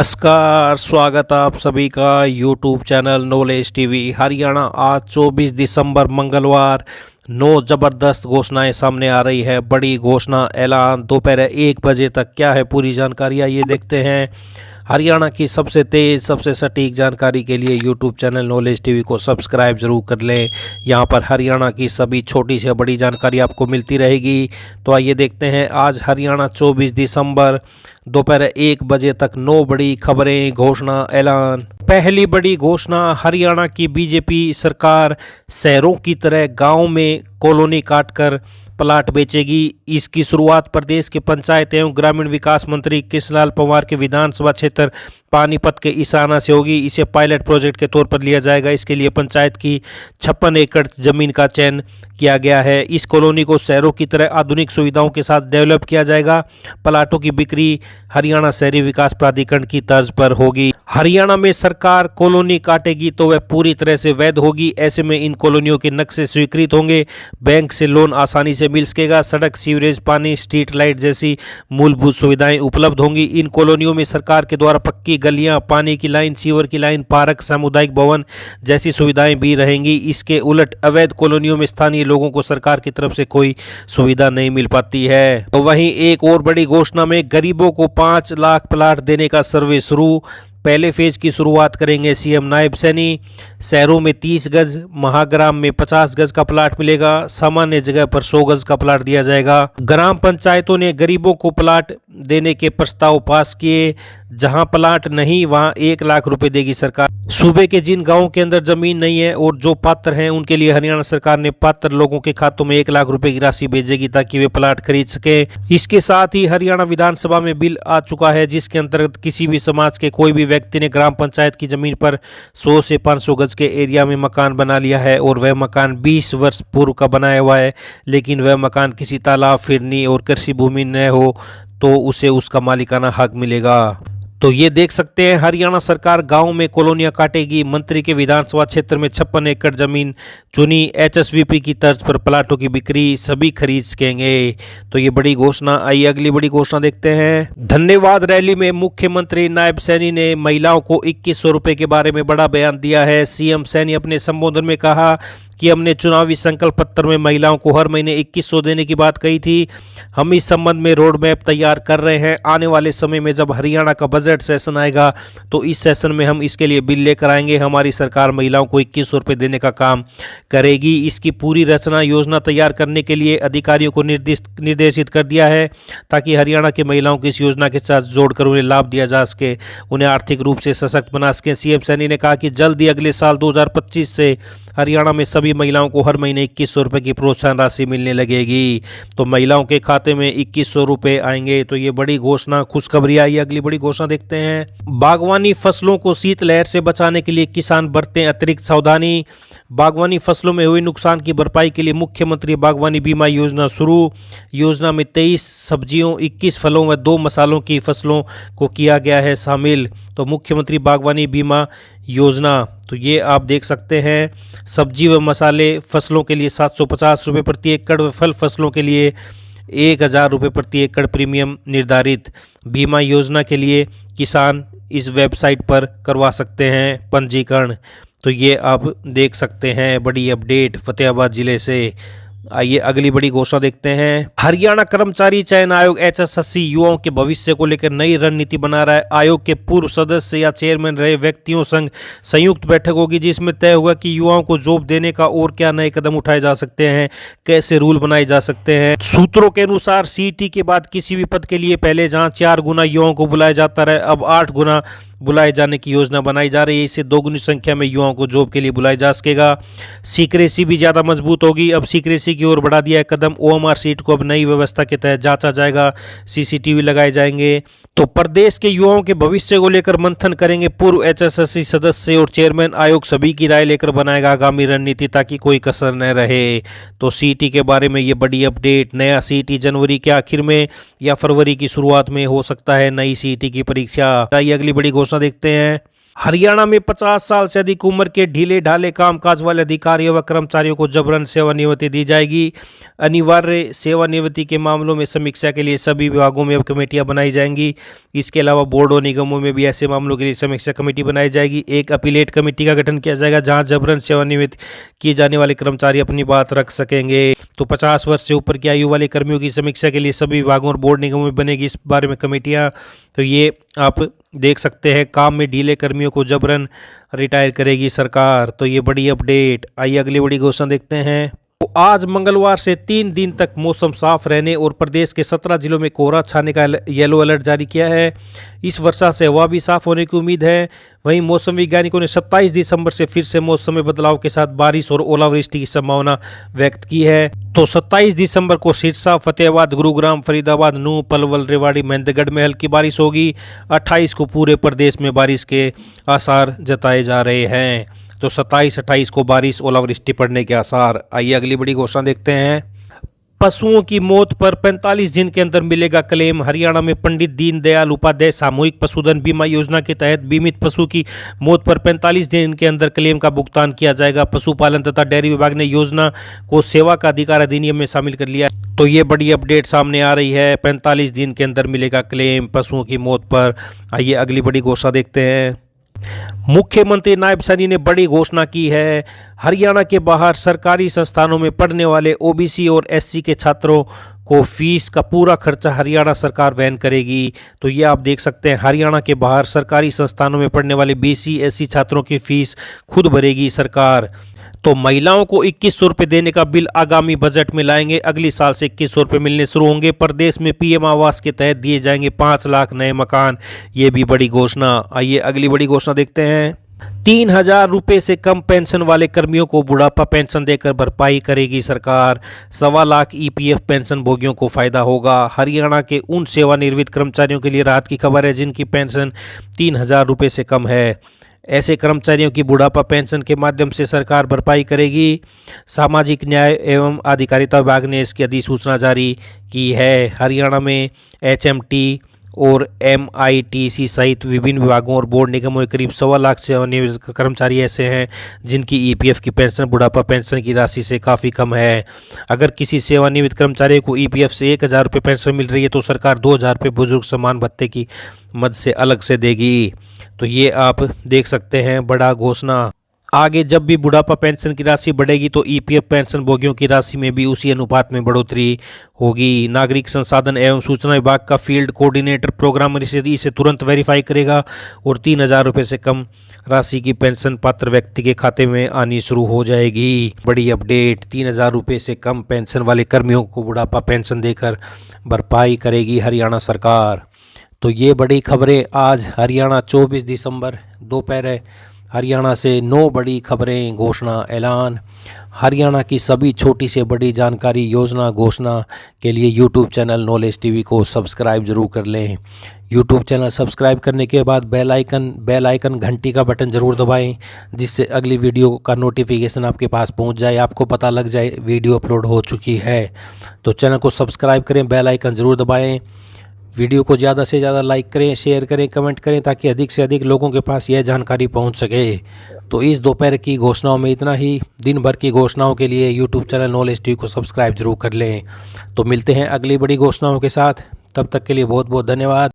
नमस्कार, स्वागत आप सभी का YouTube channel knowledge TV Haryana. आज 24 दिसंबर मंगलवार 9 ज़बरदस्त घोषणाएं सामने आ रही है। बड़ी घोषणा ऐलान दोपहर 1 बजे तक क्या है पूरी जानकारी आइए देखते हैं। हरियाणा की सबसे तेज़ सबसे सटीक जानकारी के लिए यूट्यूब चैनल नॉलेज टीवी को सब्सक्राइब जरूर कर लें। यहाँ पर हरियाणा की सभी छोटी से बड़ी जानकारी आपको मिलती रहेगी। तो आइए देखते हैं आज हरियाणा 24 दिसंबर दोपहर 1 बजे तक 9 बड़ी खबरें, घोषणा, ऐलान। पहली बड़ी घोषणा, हरियाणा की बीजेपी सरकार शहरों की तरह गांव में कॉलोनी काटकर प्लाट बेचेगी। इसकी शुरुआत प्रदेश के पंचायत एवं ग्रामीण विकास मंत्री कृष्णलाल पंवार के विधानसभा क्षेत्र पानीपत के ईसाना से होगी। इसे पायलट प्रोजेक्ट के तौर पर लिया जाएगा। इसके लिए पंचायत की 56 एकड़ जमीन का चयन किया गया है। इस कॉलोनी को शहरों की तरह आधुनिक सुविधाओं के साथ डेवलप किया जाएगा। प्लाटों की बिक्री हरियाणा शहरी विकास प्राधिकरण की तर्ज पर होगी। हरियाणा में सरकार कॉलोनी काटेगी तो वह पूरी तरह से वैध होगी। ऐसे में इन कॉलोनियों के नक्शे स्वीकृत होंगे। बैंक से लोन आसानी से मिल सकेगा। सड़क, सीवरेज, पानी, स्ट्रीट लाइट जैसी मूलभूत सुविधाएं उपलब्ध होंगी। इन कॉलोनियों में सरकार के द्वारा पक्की गलियां, पानी की लाइन, सीवर की लाइन, पार्क, सामुदायिक भवन जैसी सुविधाएं भी रहेंगी। इसके उलट अवैध कॉलोनियों में स्थानीय लोगों को सरकार की तरफ से कोई सुविधा नहीं मिल पाती है। तो वहीं एक और बड़ी घोषणा में गरीबों को 5 लाख प्लाट देने का सर्वे शुरू। पहले फेज की शुरुआत करेंगे सीएम नायब सैनी। शहरों में 30 गज, महाग्राम में 50 गज का प्लाट मिलेगा। सामान्य जगह पर 100 गज का प्लाट दिया जाएगा। ग्राम पंचायतों ने गरीबों को प्लाट देने के प्रस्ताव पास किए। जहां प्लाट नहीं वहां 1 लाख रुपए देगी सरकार। सूबे के जिन गांवों के अंदर जमीन नहीं है और जो पात्र हैं उनके लिए हरियाणा सरकार ने पात्र लोगों के खातों में 1 लाख रुपए की राशि भेजेगी ताकि वे प्लाट खरीद सके। इसके साथ ही हरियाणा विधानसभा में बिल आ चुका है जिसके अंतर्गत किसी भी समाज के कोई भी व्यक्ति ने ग्राम पंचायत की जमीन पर 100 से 500 गज के एरिया में मकान बना लिया है और वह मकान 20 वर्ष पूर्व का बनाया हुआ है, लेकिन वह मकान किसी तालाब, फिरनी और कृषि भूमि न हो तो उसे उसका मालिकाना हक मिलेगा। तो ये देख सकते हैं हरियाणा सरकार गांव में कॉलोनियां काटेगी। मंत्री के विधानसभा क्षेत्र में 56 एकड़ जमीन चुनी। एचएसवीपी की तर्ज पर प्लाटों की बिक्री सभी खरीद सकेंगे। तो ये बड़ी घोषणा। आइए अगली बड़ी घोषणा देखते हैं। धन्यवाद रैली में मुख्यमंत्री नायब सैनी ने महिलाओं को 2100 रुपए के बारे में बड़ा बयान दिया है। सीएम सैनी अपने संबोधन में कहा कि हमने चुनावी संकल्प पत्र में महिलाओं को हर महीने 2100 देने की बात कही थी। हम इस संबंध में रोड मैप तैयार कर रहे हैं। आने वाले समय में जब हरियाणा का बजट सेशन आएगा तो इस सेशन में हम इसके लिए बिल लेकर आएंगे। हमारी सरकार महिलाओं को 2100 रुपये देने का काम करेगी। इसकी पूरी रचना योजना तैयार करने के लिए अधिकारियों को निर्देशित कर दिया है ताकि हरियाणा की महिलाओं को इस योजना के साथ जोड़कर उन्हें लाभ दिया जा सके, उन्हें आर्थिक रूप से सशक्त बना सकें। सीएम सैनी ने कहा कि जल्द ही अगले साल 2025 से हरियाणा में सभी महिलाओं को हर महीने 2100 रुपये की प्रोत्साहन राशि मिलने लगेगी। तो महिलाओं के खाते में 2100 रुपये आएंगे। तो ये बड़ी घोषणा, खुशखबरी आई। अगली बड़ी घोषणा देखते हैं। बागवानी फसलों को शीतलहर से बचाने के लिए किसान बरतें अतिरिक्त सावधानी। बागवानी फसलों में हुए नुकसान की भरपाई के लिए मुख्यमंत्री बागवानी बीमा योजना शुरू। योजना में 23 सब्जियों, 21 फलों व 2 मसालों की फसलों को किया गया है शामिल। तो मुख्यमंत्री बागवानी बीमा योजना, तो ये आप देख सकते हैं। सब्जी व मसाले फसलों के लिए 750 रुपये प्रति एकड़ व फल फसलों के लिए 1000 रुपये प्रति एकड़ प्रीमियम निर्धारित। बीमा योजना के लिए किसान इस वेबसाइट पर करवा सकते हैं पंजीकरण। तो ये आप देख सकते हैं बड़ी अपडेट फतेहाबाद जिले से। आइए अगली बड़ी घोषणा देखते हैं। हरियाणा कर्मचारी चयन आयोग एचएसएससी युवाओं के भविष्य को लेकर नई रणनीति बना रहा है। आयोग के पूर्व सदस्य या चेयरमैन रहे व्यक्तियों संग संयुक्त बैठक होगी जिसमें तय होगा कि युवाओं को जॉब देने का और क्या नए कदम उठाए जा सकते हैं, कैसे रूल बनाए जा सकते हैं। सूत्रों के अनुसार सीईटी के बाद किसी भी पद के लिए पहले जहां 4 गुना युवाओं को बुलाया जाता रहे, अब 8 गुना बुलाए जाने की योजना बनाई जा रही है। इससे 2 गुनी संख्या में युवाओं को जॉब के लिए बुलाया जा सकेगा। सीक्रेसी भी ज़्यादा मजबूत होगी। अब सीक्रेसी की ओर बढ़ा दिया है कदम। ओएमआर सीट को अब नई व्यवस्था के तहत जांचा जाएगा। सीसीटीवी लगाए जाएंगे। तो प्रदेश के युवाओं के भविष्य को लेकर मंथन करेंगे पूर्व एचएसएससी सदस्य और चेयरमैन। आयोग सभी की राय लेकर बनाएगा आगामी रणनीति ताकि कोई कसर न रहे। तो सीईटी के बारे में ये बड़ी अपडेट। नया सीईटी जनवरी के आखिर में या फरवरी की शुरुआत में हो सकता है नई सीईटी की परीक्षा। आइए अगली बड़ी घोषणा देखते हैं। हरियाणा में 50 साल से अधिक उम्र के ढीले ढाले कामकाज वाले अधिकारियों व कर्मचारियों को जबरन सेवानिवृत्ति दी जाएगी। अनिवार्य सेवानिवृत्ति के मामलों में समीक्षा के लिए सभी विभागों में अब कमेटियां बनाई जाएंगी। इसके अलावा बोर्ड और निगमों में भी ऐसे मामलों के लिए समीक्षा कमेटी बनाई जाएगी। एक अपीलेट कमेटी का गठन किया जाएगा जहां जबरन सेवानिवृत्त किए जाने वाले कर्मचारी अपनी बात रख सकेंगे। तो 50 वर्ष से ऊपर की आयु वाले कर्मियों की समीक्षा के लिए सभी विभागों और बोर्ड निगमों में बनेगी इस बारे में कमेटियां। तो ये आप देख सकते हैं, काम में ढीले कर्मियों को जबरन रिटायर करेगी सरकार। तो ये बड़ी अपडेट। आइए अगली बड़ी घोषणा देखते हैं। तो आज मंगलवार से 3 दिन तक मौसम साफ रहने और प्रदेश के 17 जिलों में कोहरा छाने का येलो अलर्ट जारी किया है। इस वर्षा से हवा भी साफ होने की उम्मीद है। वहीं मौसम वैज्ञानिकों ने 27 दिसंबर से फिर से मौसम में बदलाव के साथ बारिश और ओलावृष्टि की संभावना व्यक्त की है। तो 27 दिसंबर को सिरसा, फतेहाबाद, गुरुग्राम, फरीदाबाद, नूंह, पलवल, रेवाड़ी, महेंद्रगढ़ में हल्की बारिश होगी। 28 को पूरे प्रदेश में बारिश के आसार जताए जा रहे हैं। तो 27-28 को बारिश ओलावृष्टि पड़ने के आसार। आइए अगली बड़ी घोषणा देखते हैं। पशुओं की मौत पर 45 दिन के अंदर मिलेगा क्लेम। हरियाणा में पंडित दीनदयाल उपाध्याय सामूहिक पशुधन बीमा योजना के तहत बीमित पशु की मौत पर 45 दिन के अंदर क्लेम का भुगतान किया जाएगा। पशुपालन तथा डेयरी विभाग ने योजना को सेवा का अधिकार अधिनियम में शामिल कर लिया। तो ये बड़ी अपडेट सामने आ रही है। 45 दिन के अंदर मिलेगा क्लेम पशुओं की मौत पर। आइए अगली बड़ी घोषणा देखते हैं। मुख्यमंत्री नायब सैनी ने बड़ी घोषणा की है। हरियाणा के बाहर सरकारी संस्थानों में पढ़ने वाले ओबीसी और एससी के छात्रों को फीस का पूरा खर्चा हरियाणा सरकार वहन करेगी। तो ये आप देख सकते हैं, हरियाणा के बाहर सरकारी संस्थानों में पढ़ने वाले बीसी एससी छात्रों की फीस खुद भरेगी सरकार। तो महिलाओं को 2100 रुपये देने का बिल आगामी बजट में लाएंगे। अगली साल से 2100 रुपये मिलने शुरू होंगे। प्रदेश में पीएम आवास के तहत दिए जाएंगे 5 लाख नए मकान। ये भी बड़ी घोषणा। आइए अगली बड़ी घोषणा देखते हैं। 3000 रुपये से कम पेंशन वाले कर्मियों को बुढ़ापा पेंशन देकर भरपाई करेगी सरकार। 1.25 लाख ईपीएफ पेंशन भोगियों को फायदा होगा। हरियाणा के उन सेवानिवृत्त कर्मचारियों के लिए राहत की खबर है जिनकी पेंशन 3000 रुपये से कम है। ऐसे कर्मचारियों की बुढ़ापा पेंशन के माध्यम से सरकार भरपाई करेगी। सामाजिक न्याय एवं अधिकारिता विभाग ने इसकी अधिसूचना जारी की है। हरियाणा में एचएमटी और एमआईटीसी सहित विभिन्न विभागों और बोर्ड निगमों के करीब 1.25 लाख सेवानिवृत्त कर्मचारी ऐसे हैं जिनकी ईपीएफ की पेंशन बुढ़ापा पेंशन की राशि से काफ़ी कम है। अगर किसी सेवानिवृत्त कर्मचारी को ईपीएफ से 1000 रुपये पेंशन मिल रही है तो सरकार 2000 रुपये बुजुर्ग सम्मान भत्ते की मद से अलग से देगी। तो ये आप देख सकते हैं, बड़ा घोषणा। आगे जब भी बुढ़ापा पेंशन की राशि बढ़ेगी तो ईपीएफ पेंशन भोगियों की राशि में भी उसी अनुपात में बढ़ोतरी होगी। नागरिक संसाधन एवं सूचना विभाग का फील्ड कोऑर्डिनेटर प्रोग्रामर इसे तुरंत वेरीफाई करेगा और 3000 रुपये से कम राशि की पेंशन पात्र व्यक्ति के खाते में आनी शुरू हो जाएगी। बड़ी अपडेट। 3000 रुपये से कम पेंशन वाले कर्मियों को बुढ़ापा पेंशन देकर भरपाई करेगी हरियाणा सरकार। तो ये बड़ी खबरें आज हरियाणा 24 दिसंबर दोपहर। हरियाणा से 9 बड़ी खबरें, घोषणा, ऐलान। हरियाणा की सभी छोटी से बड़ी जानकारी, योजना, घोषणा के लिए यूट्यूब चैनल नॉलेज टीवी को सब्सक्राइब जरूर कर लें। यूट्यूब चैनल सब्सक्राइब करने के बाद बेल आइकन घंटी का बटन ज़रूर दबाएं जिससे अगली वीडियो का नोटिफिकेशन आपके पास पहुंच जाए, आपको पता लग जाए वीडियो अपलोड हो चुकी है। तो चैनल को सब्सक्राइब करें, बेल आइकन ज़रूर दबाएँ। वीडियो को ज़्यादा से ज़्यादा लाइक करें, शेयर करें, कमेंट करें ताकि अधिक से अधिक लोगों के पास यह जानकारी पहुंच सके। तो इस दोपहर की घोषणाओं में इतना ही। दिन भर की घोषणाओं के लिए यूट्यूब चैनल नॉलेज टीवी को सब्सक्राइब जरूर कर लें। तो मिलते हैं अगली बड़ी घोषणाओं के साथ। तब तक के लिए बहुत बहुत धन्यवाद।